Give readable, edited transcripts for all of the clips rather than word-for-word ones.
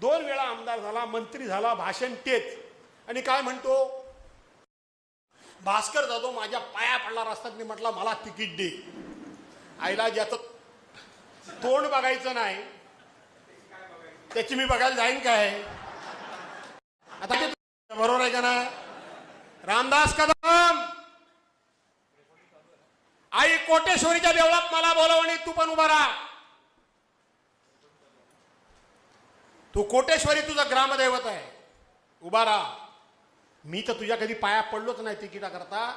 2 वेळा आमदार झाला, मंत्री झाला, भाषण तेच. आणि काय म्हणतो, भास्कर जाधव माझ्या पाया पडला रस्त्यात. मी म्हटलं मला तिकीट दे. आईला ज्याचं तोंड बघायचं नाही त्याची मी बघायला जाईन काय? आता ते बरोबर आहे का नाही? रामदास कदम आई कोटेश्वरीच्या देवळात मला बोलव आणि तू पण उभा राहा. तू कोटेश्वरी तुझा ग्रामदैवत आहे, उभा राहा. मी तर तुझ्या कधी पाया पडलोच नाही तिकिटा करता.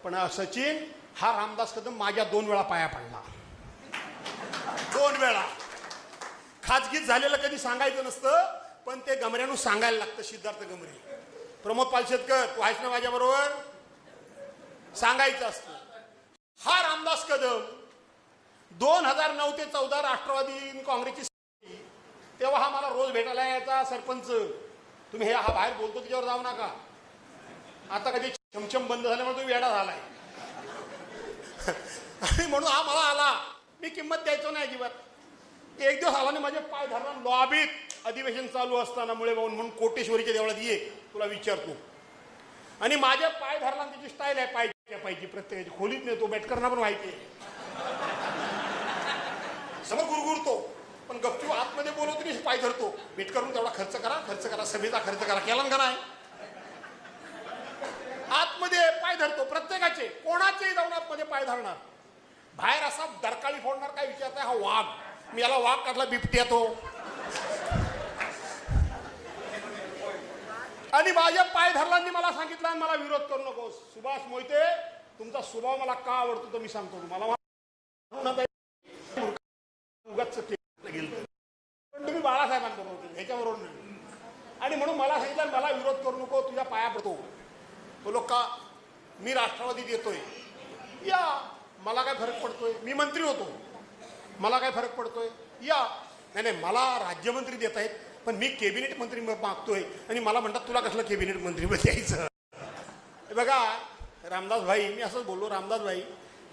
पण सचिन हा रामदास कदम माझ्या 2 वेळा पाया पडला. 2 वेळा. खाजगीत झालेलं कधी सांगायचं नसतं, पण ते गमऱ्यानं सांगायला लागतं. सिद्धार्थ गमरे, प्रमोद पालशेतकर, तू आहेस ना माझ्या बरोबर, सांगायचं असतं. हा रामदास कदम 2009 ते 14 राष्ट्रवादी काँग्रेसची तेव्हा हा मला रोज भेटायला यायचा. सरपंच तुम्ही हे हा बाहेर बोलतो त्याच्यावर जाऊ नका. आता कधी चमचम बंद झाल्यामुळे तो वेडा झालाय. आणि म्हणून हा मला आला, मी किंमत द्यायचो नाही अजिबात. एक दिवस आला नाही, माझे पाय धरला लॉबीत अधिवेशन चालू असताना मुळे म्हणून कोटेश्वरीच्या देवळात ये तुला विचारतो. आणि माझे पाय धरला. त्याची स्टाईल आहे पायची प्रत्येकाची. खोलीत नेतो, बेटकरना पण माहिती आहे. समोर गुरगुरतो पण गपचूप आतमध्ये बोलवतो नाही, पाय धरतो. बेटकरून तेवढा खर्च करा, सभेचा खर्च करा. केला का नाही? आतमध्ये पाय धरतो प्रत्येकाचे, कोणाचेही जाऊन आतमध्ये पाय धरणार. बाहेर असा दरकाळी फोडणार. काय विचारताय? हा वाघ. मी याला वाघ काढला, बिबट्या तो. आणि माझ्या पाय धरलांनी मला सांगितलं आणि मला विरोध करू नकोस. सुभाष मोहिते तुमचा स्वभाव मला का आवडतो तो मी सांगतो तुम्हाला. पण तुम्ही बाळासाहेबांबरोबर ह्याच्याबरोबर नाही. आणि म्हणून मला सांगितलं मला विरोध करू नको, तुझ्या पाया पडतो. बोलो का? मी राष्ट्रवादीत येतोय, या. मला काय फरक पडतोय? मी मंत्री होतो, मला काय फरक पडतोय? या. नाही मला राज्यमंत्री देत आहेत, पण मी कॅबिनेट मंत्री मागतोय. आणि मला म्हणतात तुला कसलं कॅबिनेट मंत्री द्यायचं? बघा रामदास भाई, मी असंच बोललो. रामदास भाई,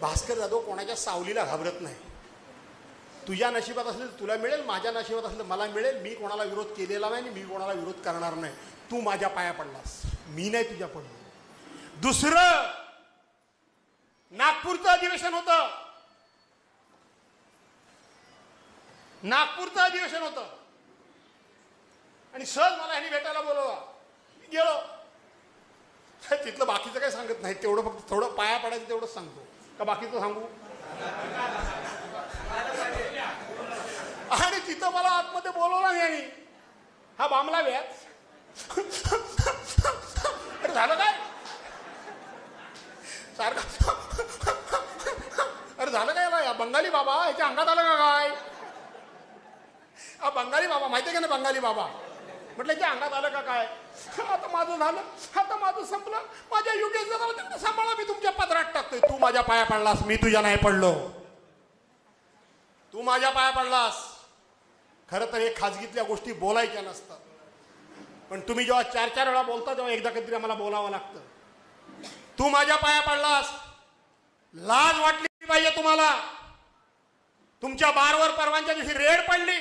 भास्कर जाधव कोणाच्या सावलीला घाबरत नाही. तुझ्या नशिबात असलं तर तुला मिळेल, माझ्या नशिबात असलं मला मिळेल. मी कोणाला विरोध केलेला नाही आणि मी कोणाला विरोध करणार नाही. तू माझ्या पाया पडलास, मी नाही तुझ्या पडलो. दुसरं, नागपूरचं अधिवेशन होतं. नागपूरचं अधिवेशन होतं आणि सहज मला ह्यांनी भेटायला बोलवला. गेलो. तिथलं बाकीचं काही सांगत नाही, तेवढं फक्त थोडं पाया पडायचं तेवढंच सांगतो. का बाकीचं सांगू? आणि तिथं मला आतमध्ये बोलवलं नाही. आणि हा बामला व्याज. अरे झालं काय? सारखं अरे झालं काय? या बंगाली बाबा याच्या अंगात आलं का काय? हा बंगाली बाबा माहिती आहे का ना? बंगाली बाबा म्हटलं याच्या अंगात आलं का काय? आता माझं झालं, आता माझं संपलं. माझ्या योगेश दादा सांभाळा, मी तुमच्या पदरात टाकतोय. तू माझ्या पाया पडलास, मी तुझ्या नाही पडलो. तू माझ्या पाया पडलास. खरं तर हे खाजगीतल्या गोष्टी बोलायच्या नसतात, पण तुम्ही जेव्हा 4-4 वेळा बोलता तेव्हा एकदा कधीतरी आम्हाला बोलावं लागतं. तू माझ्या पाया पडलास, लाज वाटली पाहिजे तुम्हाला. तुमच्या बारवर परवानच्या दिवशी रेड पडली.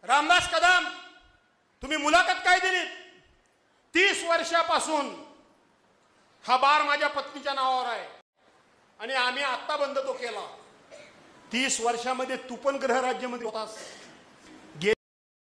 रामदास कदम, तुम्ही मुलाखत काय दिली? 30 वर्षापासून हा बार माझ्या पत्नीच्या नावावर आहे आणि आम्ही आत्ता बंद तो केला. 30 वर्षामध्ये तू पण गृहराज्यमंत्री होतास.